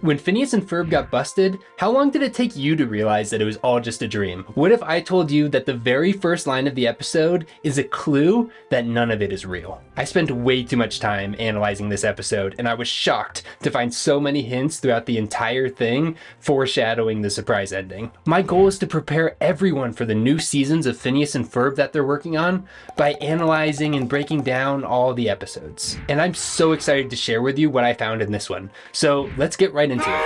When Phineas and Ferb got busted, how long did it take you to realize that it was all just a dream? What if I told you that the very first line of the episode is a clue that none of it is real? I spent way too much time analyzing this episode, and I was shocked to find so many hints throughout the entire thing foreshadowing the surprise ending. My goal is to prepare everyone for the new seasons of Phineas and Ferb that they're working on by analyzing and breaking down all the episodes. And I'm so excited to share with you what I found in this one. So let's get right into it.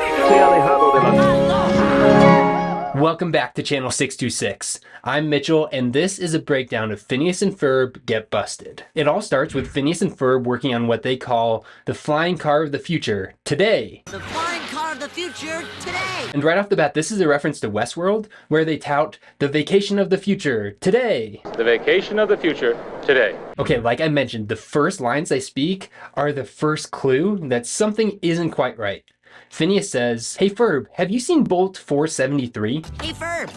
Welcome back to Channel 626. I'm Mitchell, and this is a breakdown of Phineas and Ferb Get Busted. It all starts with Phineas and Ferb working on what they call the flying car of the future today. The flying car of the future today! And right off the bat, this is a reference to Westworld, where they tout the vacation of the future today. The vacation of the future today. Okay, like I mentioned, the first lines they speak are the first clue that something isn't quite right. Phineas says, "Hey Ferb, have you seen Bolt 473? Hey Ferb,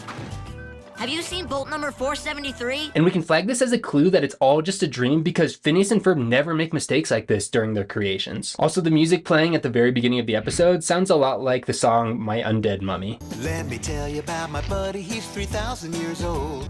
have you seen Bolt number 473? And we can flag this as a clue that it's all just a dream because Phineas and Ferb never make mistakes like this during their creations. Also, the music playing at the very beginning of the episode sounds a lot like the song My Undead Mummy. Let me tell you about my buddy, he's 3,000 years old.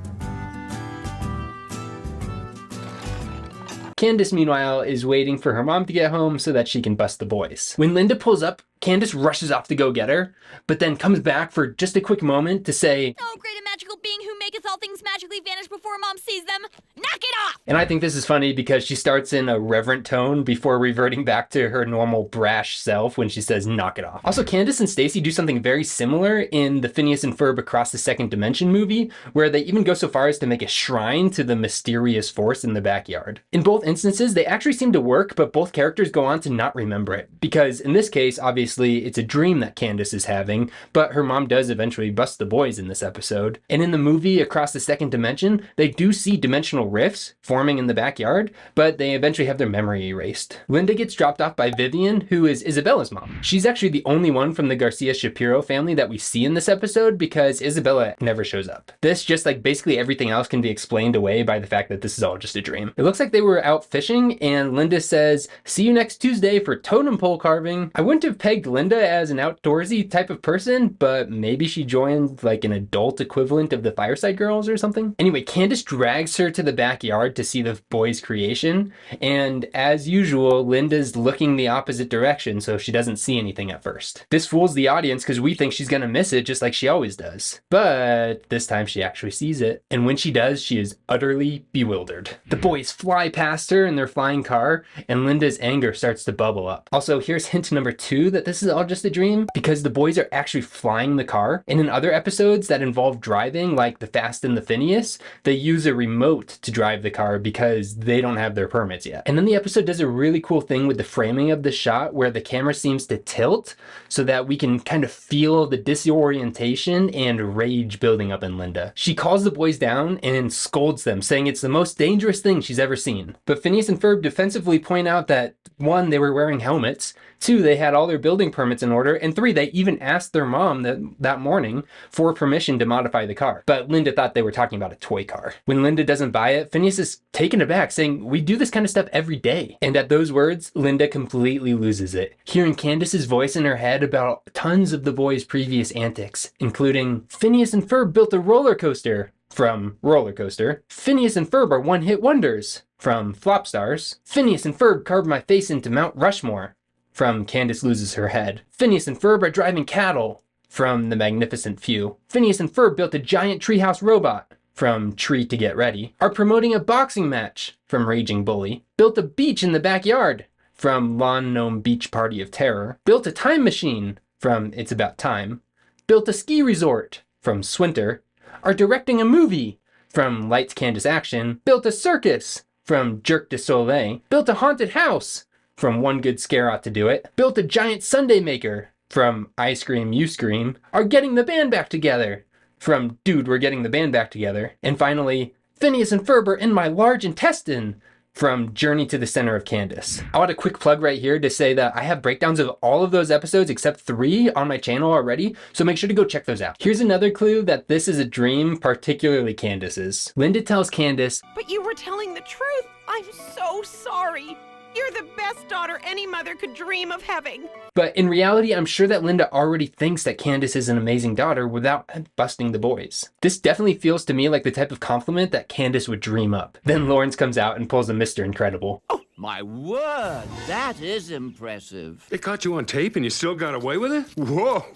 Candace, meanwhile, is waiting for her mom to get home so that she can bust the boys. When Linda pulls up, Candace rushes off to go get her, but then comes back for just a quick moment to say, "Oh, great and magical being who maketh all things magically vanish before Mom sees them, knock it off!" And I think this is funny because she starts in a reverent tone before reverting back to her normal brash self when she says, "knock it off." Also, Candace and Stacy do something very similar in the Phineas and Ferb Across the Second Dimension movie, where they even go so far as to make a shrine to the mysterious force in the backyard. In both instances, they actually seem to work, but both characters go on to not remember it. Because in this case, obviously, it's a dream that Candace is having, but her mom does eventually bust the boys in this episode. And in the movie Across the Second Dimension, they do see dimensional rifts forming in the backyard, but they eventually have their memory erased. Linda gets dropped off by Vivian, who is Isabella's mom. She's actually the only one from the Garcia Shapiro family that we see in this episode because Isabella never shows up. This, just like basically everything else, can be explained away by the fact that this is all just a dream. It looks like they were out fishing, and Linda says, "See you next Tuesday for totem pole carving." I wouldn't have pegged Linda as an outdoorsy type of person, but maybe she joined like an adult equivalent of the Fireside Girls or something. Anyway, Candace drags her to the backyard to see the boys' creation, and as usual, Linda's looking the opposite direction so she doesn't see anything at first. This fools the audience because we think she's gonna miss it just like she always does. But this time she actually sees it, and when she does, she is utterly bewildered. The boys fly past her in their flying car, and Linda's anger starts to bubble up. Also, here's hint number 2 that this is all just a dream, because the boys are actually flying the car. And in other episodes that involve driving, like The Fast and the Phineas, they use a remote to drive the car because they don't have their permits yet. And then the episode does a really cool thing with the framing of the shot where the camera seems to tilt so that we can kind of feel the disorientation and rage building up in Linda. She calls the boys down and scolds them, saying it's the most dangerous thing she's ever seen. But Phineas and Ferb defensively point out that 1, they were wearing helmets, 2, they had all their building permits in order, and 3, they even asked their mom that morning for permission to modify the car. But Linda thought they were talking about a toy car. When Linda doesn't buy it, Phineas is taken aback, saying, "We do this kind of stuff every day." And at those words, Linda completely loses it, hearing Candace's voice in her head about tons of the boys' previous antics, including, "Phineas and Ferb built a roller coaster," from Roller Coaster. "Phineas and Ferb are one-hit wonders," from Flop Stars. "Phineas and Ferb carved my face into Mount Rushmore," from Candace Loses Her Head. "Phineas and Ferb are driving cattle," from The Magnificent Few. "Phineas and Ferb built a giant treehouse robot," from Tree to Get Ready. "Are promoting a boxing match," from Raging Bully. "Built a beach in the backyard," from Lawn Gnome Beach Party of Terror. "Built a time machine," from It's About Time. "Built a ski resort," from Swinter. "Are directing a movie," from Lights Candace Action. "Built a circus," from Jerk du Soleil. "Built a haunted house," from One Good Scare Ought to Do It. "Built a giant sundae maker," from I Scream, You Scream. "Are getting the band back together," from Dude, We're Getting the Band Back Together. And finally, "Phineas and Ferb are in my large intestine," from Journey to the Center of Candace. I want a quick plug right here to say that I have breakdowns of all of those episodes except 3 on my channel already, so make sure to go check those out. Here's another clue that this is a dream, particularly Candace's. Linda tells Candace, "But you were telling the truth. I'm so sorry." You're the best daughter any mother could dream of having. But in reality, I'm sure that Linda already thinks that Candace is an amazing daughter without busting the boys. This definitely feels to me like the type of compliment that Candace would dream up. Then Lawrence comes out and pulls a Mr. Incredible. Oh, my word, that is impressive. They caught you on tape and you still got away with it? Whoa!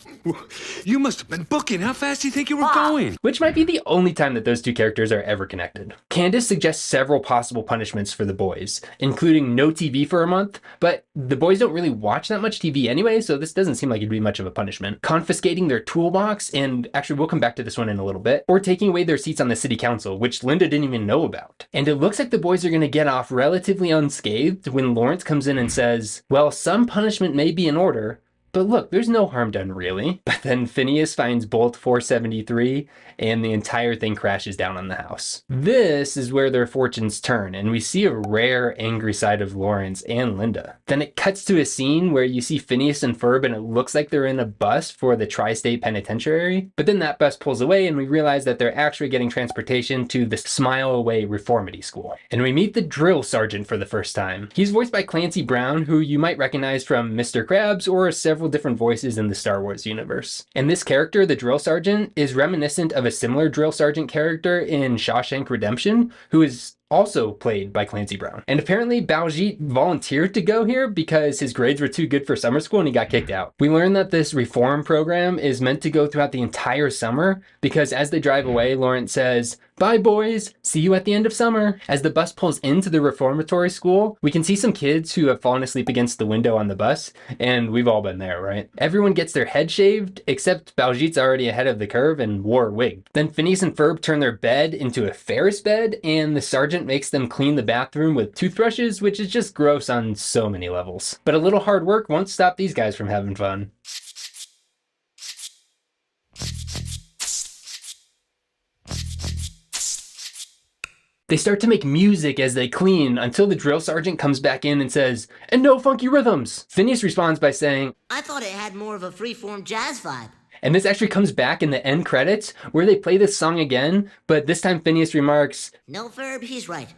You must have been booking. How fast do you think you were going? Which might be the only time that those two characters are ever connected. Candace suggests several possible punishments for the boys, including no TV for a month, but the boys don't really watch that much TV anyway, so this doesn't seem like it'd be much of a punishment. Confiscating their toolbox, and actually we'll come back to this one in a little bit, or taking away their seats on the city council, which Linda didn't even know about. And it looks like the boys are going to get off relatively unscathed when Lawrence comes in and says, well, some punishment may be in order, but look, there's no harm done really. But then Phineas finds bolt 473 and the entire thing crashes down on the house. This is where their fortunes turn, and we see a rare angry side of Lawrence and Linda. Then it cuts to a scene where you see Phineas and Ferb and it looks like they're in a bus for the Tri-State Penitentiary, but then that bus pulls away and we realize that they're actually getting transportation to the Smile Away Reformatory School. And we meet the drill sergeant for the first time. He's voiced by Clancy Brown, who you might recognize from Mr. Krabs or several different voices in the Star Wars universe. And this character, the drill sergeant, is reminiscent of a similar drill sergeant character in Shawshank Redemption, who is also played by Clancy Brown. And apparently Baljeet volunteered to go here because his grades were too good for summer school and he got kicked out. We learned that this reform program is meant to go throughout the entire summer because as they drive away, Lawrence says, "Bye boys, see you at the end of summer." As the bus pulls into the reformatory school, we can see some kids who have fallen asleep against the window on the bus, and we've all been there, right? Everyone gets their head shaved, except Baljeet's already ahead of the curve and wore a wig. Then Phineas and Ferb turn their bed into a Ferris bed, and the sergeant makes them clean the bathroom with toothbrushes, which is just gross on so many levels. But a little hard work won't stop these guys from having fun. They start to make music as they clean until the drill sergeant comes back in and says, "And no funky rhythms." Phineas responds by saying, I thought it had more of a freeform jazz vibe. and this actually comes back in the end credits where they play this song again, but this time Phineas remarks, No, Ferb, he's right.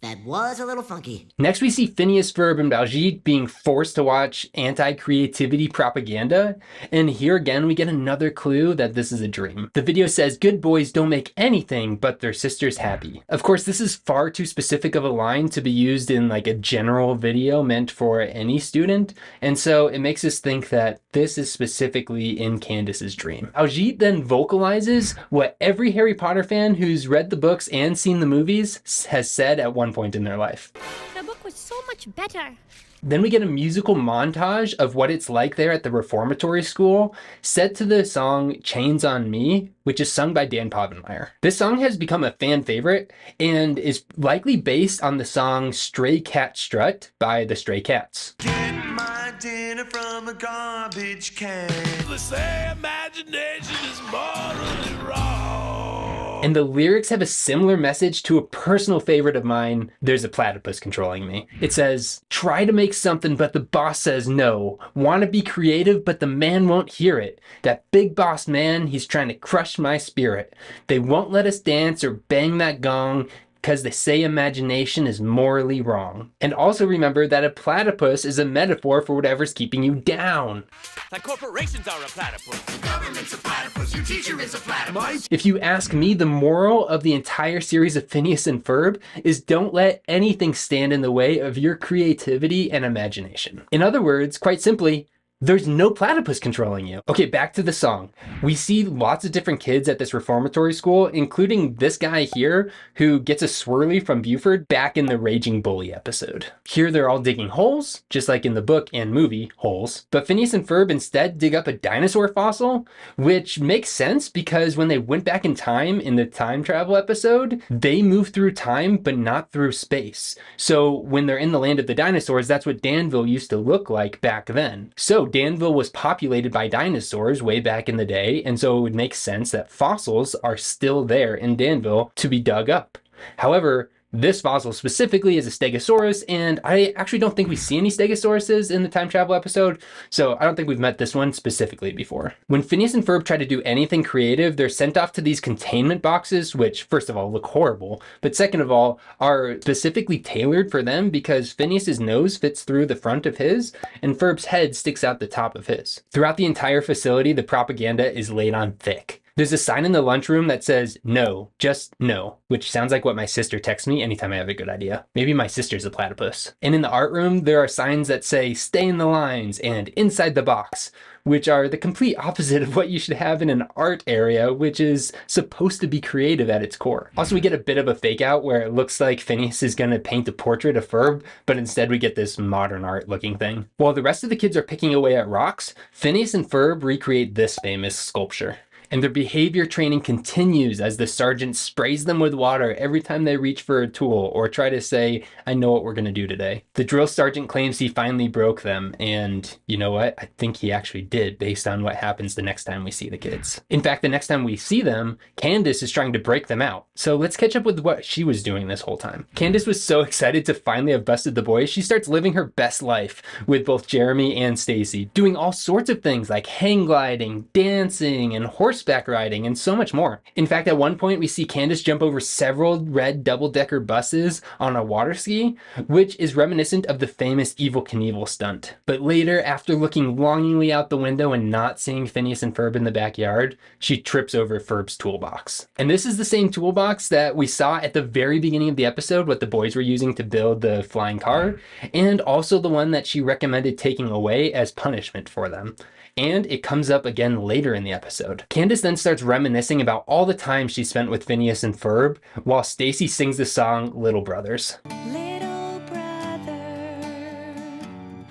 That was a little funky. Next, we see Phineas Ferb and Baljeet being forced to watch anti-creativity propaganda, and here again we get another clue that this is a dream. The video says, "Good boys don't make anything but their sisters happy." Of course, this is far too specific of a line to be used in like a general video meant for any student, and so it makes us think that this is specifically in Candace's dream. Baljeet then vocalizes what every Harry Potter fan who's read the books and seen the movies has said at one point in their life. The book was so much better. Then we get a musical montage of what it's like there at the reformatory school, set to the song Chains on Me, which is sung by Dan Povenmire. This song has become a fan favorite and is likely based on the song Stray Cat Strut by the Stray Cats. Get my dinner from a garbage can. They say imagination is morally wrong. And the lyrics have a similar message to a personal favorite of mine, There's a Platypus Controlling Me. It says, "Try to make something but the boss says no. Want to be creative but the man won't hear it. That big boss man, he's trying to crush my spirit. They won't let us dance or bang that gong, because they say imagination is morally wrong." And also remember that a platypus is a metaphor for whatever's keeping you down. Like corporations are a platypus. Government's a platypus, your teacher is a platypus. If you ask me, the moral of the entire series of Phineas and Ferb is don't let anything stand in the way of your creativity and imagination. In other words, quite simply, there's no platypus controlling you. Okay, back to the song. We see lots of different kids at this reformatory school, including this guy here who gets a swirly from Buford back in the Raging Bully episode. Here they're all digging holes, just like in the book and movie, Holes. But Phineas and Ferb instead dig up a dinosaur fossil, which makes sense because when they went back in time in the time travel episode, they moved through time but not through space. So when they're in the land of the dinosaurs, that's what Danville used to look like back then. So Danville was populated by dinosaurs way back in the day, and so it would make sense that fossils are still there in Danville to be dug up. However, This fossil specifically is a Stegosaurus, and I actually don't think we see any Stegosauruses in the time travel episode, so I don't think we've met this one specifically before. When Phineas and Ferb try to do anything creative, they're sent off to these containment boxes, which first of all look horrible, but second of all are specifically tailored for them because Phineas's nose fits through the front of his, and Ferb's head sticks out the top of his. Throughout the entire facility, the propaganda is laid on thick. There's a sign in the lunchroom that says, "No, just no," which sounds like what my sister texts me anytime I have a good idea. Maybe my sister's a platypus. And in the art room, there are signs that say, "Stay in the lines," and "Inside the box," which are the complete opposite of what you should have in an art area, which is supposed to be creative at its core. Also, we get a bit of a fake out where it looks like Phineas is gonna paint a portrait of Ferb, but instead we get this modern art looking thing. While the rest of the kids are picking away at rocks, Phineas and Ferb recreate this famous sculpture. And their behavior training continues as the sergeant sprays them with water every time they reach for a tool or try to say, "I know what we're going to do today." The drill sergeant claims he finally broke them, and you know what? I think he actually did based on what happens the next time we see the kids. In fact, the next time we see them, Candace is trying to break them out. So let's catch up with what she was doing this whole time. Candace was so excited to finally have busted the boys, she starts living her best life with both Jeremy and Stacy, doing all sorts of things like hang gliding, dancing, and horseback riding, and so much more. In fact, at one point we see Candace jump over several red double-decker buses on a water ski, which is reminiscent of the famous Evel Knievel stunt. But later, after looking longingly out the window and not seeing Phineas and Ferb in the backyard, she trips over Ferb's toolbox. And this is the same toolbox that we saw at the very beginning of the episode, what the boys were using to build the flying car, and also the one that she recommended taking away as punishment for them. And it comes up again later in the episode. Candace then starts reminiscing about all the time she spent with Phineas and Ferb, while Stacy sings the song Little Brothers. Little brother.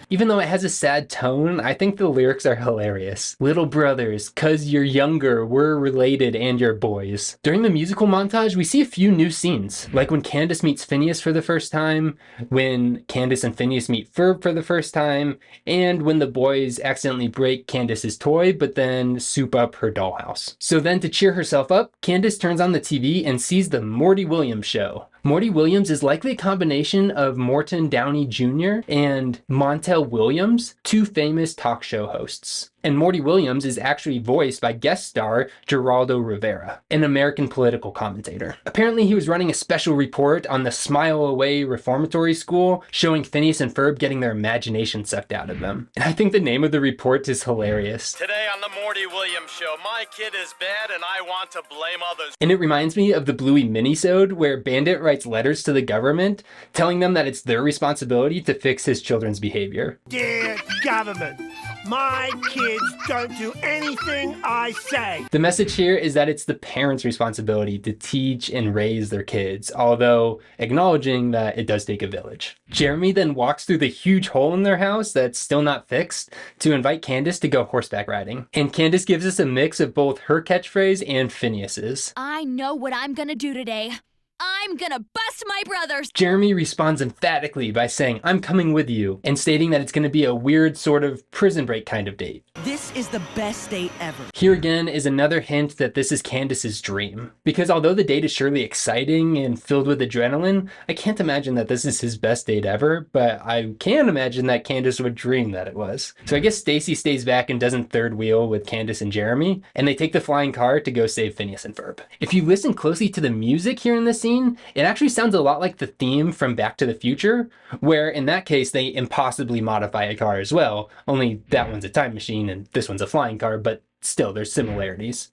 Even though it has a sad tone, I think the lyrics are hilarious. Little brothers, 'cause you're younger, we're related, and you're boys. During the musical montage, we see a few new scenes, like when Candace meets Phineas for the first time, when Candace and Phineas meet Ferb for the first time, and when the boys accidentally break Candace's toy, but then soup up her dollhouse. So then to cheer herself up, Candace turns on the TV and sees the Morty Williams show. Morty Williams is likely a combination of Morton Downey Jr. and Montel Williams, two famous talk show hosts. And Morty Williams is actually voiced by guest star Geraldo Rivera, an American political commentator. Apparently he was running a special report on the Smile Away Reformatory School, showing Phineas and Ferb getting their imagination sucked out of them. And I think the name of the report is hilarious. Today on the Morty Williams Show, my kid is bad and I want to blame others. And it reminds me of the Bluey minisode where Bandit writes letters to the government telling them that it's their responsibility to fix his children's behavior. Dear government, my kids don't do anything I say. The message here is that it's the parents' responsibility to teach and raise their kids, although acknowledging that it does take a village. Jeremy then walks through the huge hole in their house that's still not fixed to invite Candace to go horseback riding. And Candace gives us a mix of both her catchphrase and Phineas's. I know what I'm gonna do today. I'm gonna bust my brothers! Jeremy responds emphatically by saying, "I'm coming with you," and stating that it's going to be a weird sort of prison break kind of date. This is the best date ever. Here again is another hint that this is Candace's dream. Because although the date is surely exciting and filled with adrenaline, I can't imagine that this is his best date ever, but I can imagine that Candace would dream that it was. So I guess Stacy stays back and doesn't third wheel with Candace and Jeremy, and they take the flying car to go save Phineas and Ferb. If you listen closely to the music here in this scene, it actually sounds a lot like the theme from Back to the Future, where in that case they impossibly modify a car as well, only that one's a time machine and this one's a flying car, but still there's similarities.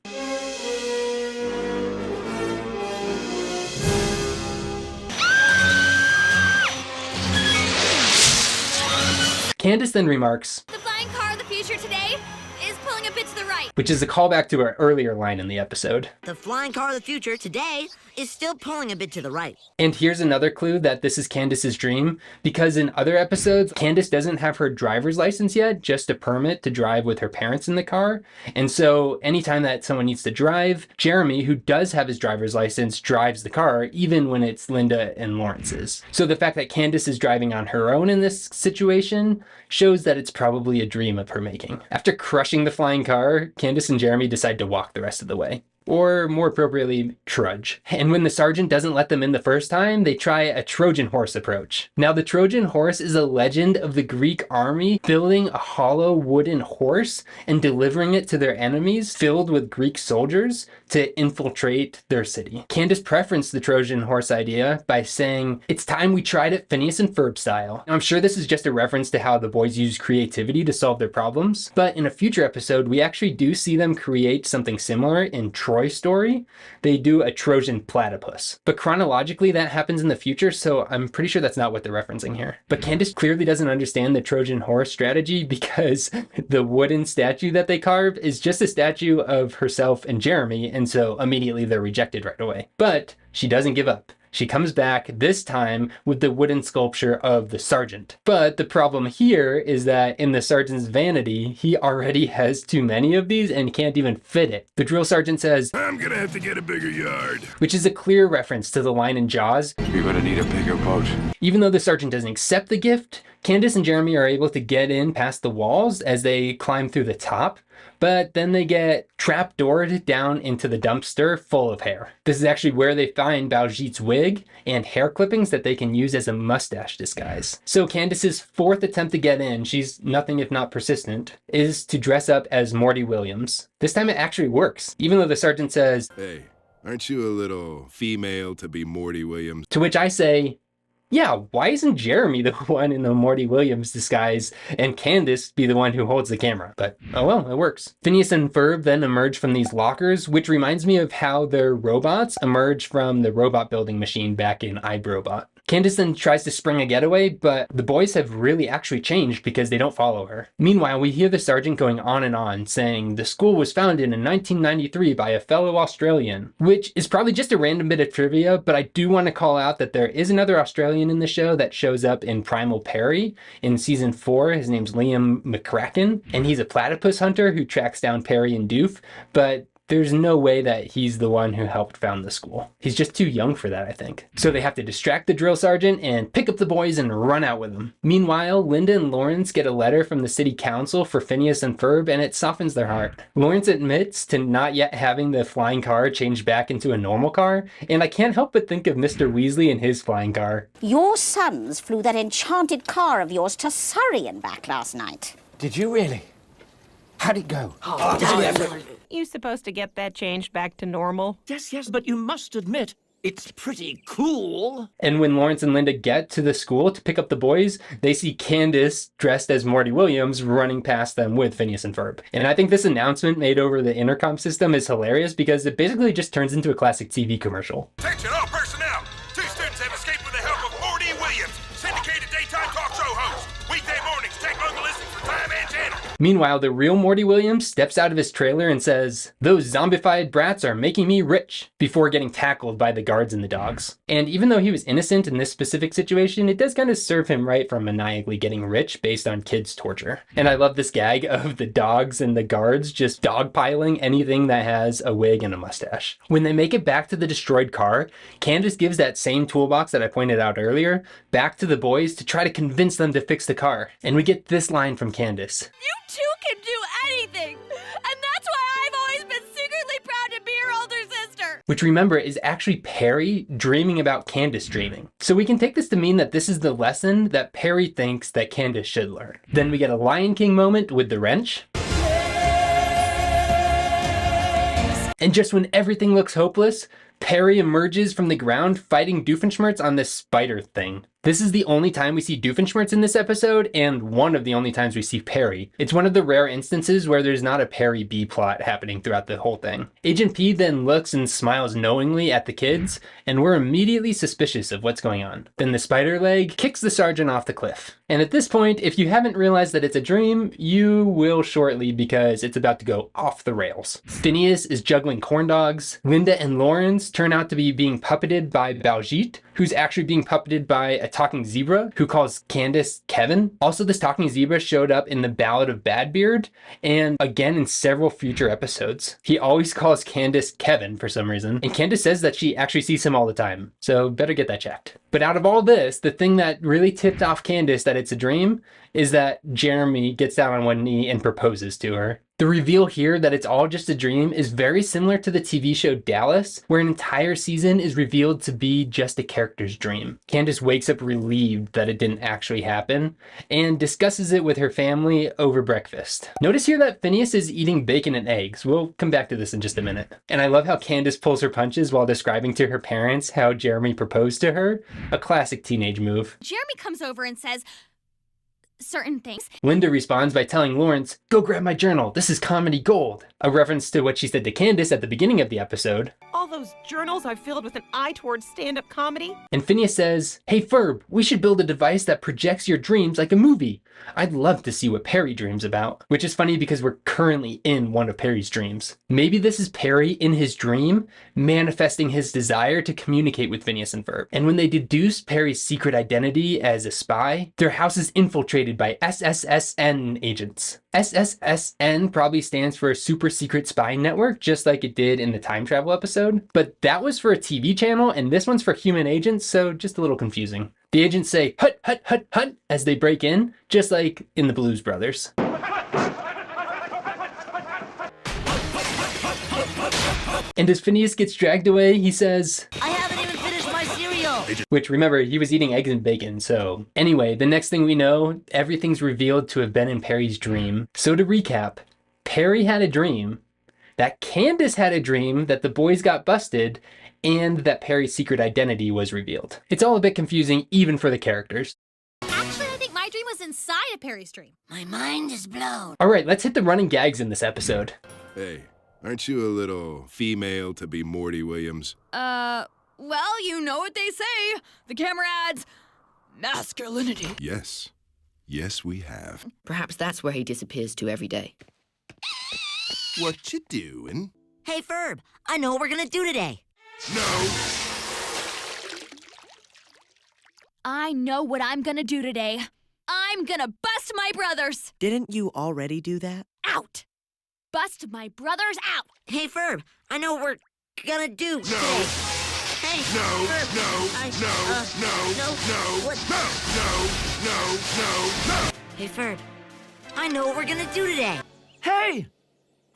Candace then remarks, The flying car of the future today is pulling a bit to the right. which is a callback to an earlier line in the episode. The flying car of the future today is still pulling a bit to the right. And here's another clue that this is Candace's dream, because in other episodes, Candace doesn't have her driver's license yet, just a permit to drive with her parents in the car. And so anytime that someone needs to drive, Jeremy, who does have his driver's license, drives the car, even when it's Linda and Lawrence's. So the fact that Candace is driving on her own in this situation shows that it's probably a dream of her making. After crushing the flying car, Candace and Jeremy decide to walk the rest of the way. or more appropriately, trudge. And when the sergeant doesn't let them in the first time, they try a Trojan horse approach. Now, the Trojan horse is a legend of the Greek army building a hollow wooden horse and delivering it to their enemies filled with Greek soldiers to infiltrate their city. Candace preferenced the Trojan horse idea by saying, "It's time we tried it Phineas and Ferb style." I'm sure this is just a reference to how the boys use creativity to solve their problems, but in a future episode, we actually do see them create something similar in Troy's story. They do a Trojan platypus. But chronologically, that happens in the future, so I'm pretty sure that's not what they're referencing here. But Candace clearly doesn't understand the Trojan horse strategy because the wooden statue that they carve is just a statue of herself and Jeremy, and so immediately they're rejected right away. But she doesn't give up. She comes back, this time with the wooden sculpture of the sergeant. But the problem here is that in the sergeant's vanity, he already has too many of these and can't even fit it. The drill sergeant says, I'm gonna have to get a bigger yard. which is a clear reference to the line in Jaws. You're gonna need a bigger boat. Even though the sergeant doesn't accept the gift, Candace and Jeremy are able to get in past the walls as they climb through the top, but then they get trapdoored down into the dumpster full of hair. This is actually where they find Baljeet's wig and hair clippings that they can use as a mustache disguise. So Candace's fourth attempt to get in, she's nothing if not persistent, is to dress up as Morty Williams. This time it actually works, even though the sergeant says, Hey, aren't you a little female to be Morty Williams? to which I say, yeah, why isn't Jeremy the one in the Morty Williams disguise and Candace be the one who holds the camera? But oh well, it works. Phineas and Ferb then emerge from these lockers, which reminds me of how their robots emerge from the robot building machine back in iRobot. Candace then tries to spring a getaway, but the boys have really actually changed because they don't follow her. Meanwhile, we hear the sergeant going on, saying the school was founded in 1993 by a fellow Australian, which is probably just a random bit of trivia, but I do want to call out that there is another Australian in the show that shows up in Primal Perry in season 4. His name's Liam McCracken, and he's a platypus hunter who tracks down Perry and Doof, but there's no way that he's the one who helped found the school. He's just too young for that, I think. So they have to distract the drill sergeant and pick up the boys and run out with them. Meanwhile, Linda and Lawrence get a letter from the city council for Phineas and Ferb, and it softens their heart. Lawrence admits to not yet having the flying car changed back into a normal car, and I can't help but think of Mr. Weasley and his flying car. Your sons flew that enchanted car of yours to Surrey and back last night. Did you really? How'd it go? You supposed to get that changed back to normal? Yes, but you must admit, it's pretty cool. And when Lawrence and Linda get to the school to pick up the boys, they see Candace dressed as Morty Williams running past them with Phineas and Ferb. And I think this announcement made over the intercom system is hilarious because it basically just turns into a classic TV commercial. Attention all personnel! 2 students have escaped with the help of Morty Williams, syndicated daytime talk show host. Weekday mornings, take local listings for time and channel. Meanwhile, the real Morty Williams steps out of his trailer and says, "Those zombified brats are making me rich," before getting tackled by the guards and the dogs. And even though he was innocent in this specific situation, it does kind of serve him right for maniacally getting rich based on kids' torture. And I love this gag of the dogs and the guards just dogpiling anything that has a wig and a mustache. When they make it back to the destroyed car, Candace gives that same toolbox that I pointed out earlier back to the boys to try to convince them to fix the car. And we get this line from Candace. You two can do anything! And that's why I've always been secretly proud to be your older sister! Which, remember, is actually Perry dreaming about Candace dreaming. So we can take this to mean that this is the lesson that Perry thinks that Candace should learn. Then we get a Lion King moment with the wrench. And just when everything looks hopeless, Perry emerges from the ground fighting Doofenshmirtz on this spider thing. This is the only time we see Doofenshmirtz in this episode, and one of the only times we see Perry. It's one of the rare instances where there's not a Perry B plot happening throughout the whole thing. Agent P then looks and smiles knowingly at the kids, and we're immediately suspicious of what's going on. Then the spider leg kicks the sergeant off the cliff. And at this point, if you haven't realized that it's a dream, you will shortly because it's about to go off the rails. Phineas is juggling corn dogs. Linda and Lawrence turn out to be being puppeted by Baljeet, who's actually being puppeted by a talking zebra who calls Candace Kevin. Also, this talking zebra showed up in the Ballad of Badbeard and again in several future episodes. He always calls Candace Kevin for some reason, and Candace says that she actually sees him all the time, so better get that checked. But out of all this, the thing that really tipped off Candace that it's a dream is that Jeremy gets down on one knee and proposes to her. The reveal here that it's all just a dream is very similar to the TV show Dallas, where an entire season is revealed to be just a character's dream. Candace wakes up relieved that it didn't actually happen, and discusses it with her family over breakfast. Notice here that Phineas is eating bacon and eggs. We'll come back to this in just a minute. And I love how Candace pulls her punches while describing to her parents how Jeremy proposed to her. A classic teenage move. Jeremy comes over and says certain things. Linda responds by telling Lawrence, "Go grab my journal, this is comedy gold." A reference to what she said to Candace at the beginning of the episode. All those journals I've filled with an eye towards stand-up comedy. And Phineas says, "Hey Ferb, we should build a device that projects your dreams like a movie. I'd love to see what Perry dreams about." Which is funny because we're currently in one of Perry's dreams. Maybe this is Perry in his dream, manifesting his desire to communicate with Phineas and Ferb. And when they deduce Perry's secret identity as a spy, their house is infiltrated by SSSN agents. SSSN probably stands for Super Secret Spy Network, just like it did in the time travel episode. But that was for a TV channel, and this one's for human agents, so just a little confusing. The agents say, "Hut, hut, hut, hut," as they break in, just like in the Blues Brothers. And as Phineas gets dragged away, he says, I haven't even finished my cereal. which remember, he was eating eggs and bacon, so. Anyway, the next thing we know, everything's revealed to have been in Perry's dream. So to recap, Perry had a dream, that Candace had a dream that the boys got busted, and that Perry's secret identity was revealed. It's all a bit confusing, even for the characters. Actually, I think my dream was inside of Perry's dream. My mind is blown. All right, let's hit the running gags in this episode. Hey, aren't you a little female to be Morty Williams? Well, you know what they say. The camera adds masculinity. Yes. Yes, we have. Perhaps that's where he disappears to every day. What you doing? Hey, Ferb, I know what we're gonna do today. No. I know what I'm gonna do today. I'm gonna bust my brothers Didn't you already do that? out. Bust my brothers out. Hey, Ferb, I know what we're gonna do today. Hey, No, Ferb, what? no. Hey, Ferb, I know what we're gonna do today. Hey!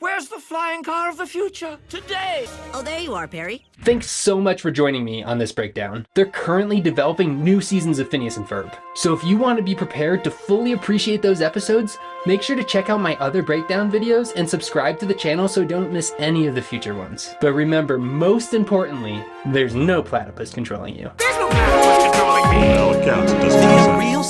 Where's the flying car of the future? Today! Oh, there you are, Perry. Thanks so much for joining me on this breakdown. They're currently developing new seasons of Phineas and Ferb. So if you want to be prepared to fully appreciate those episodes, make sure to check out my other breakdown videos and subscribe to the channel so don't miss any of the future ones. But remember, most importantly, there's no platypus controlling you. There's no platypus controlling me! Well, it counts. It doesn't matter. Real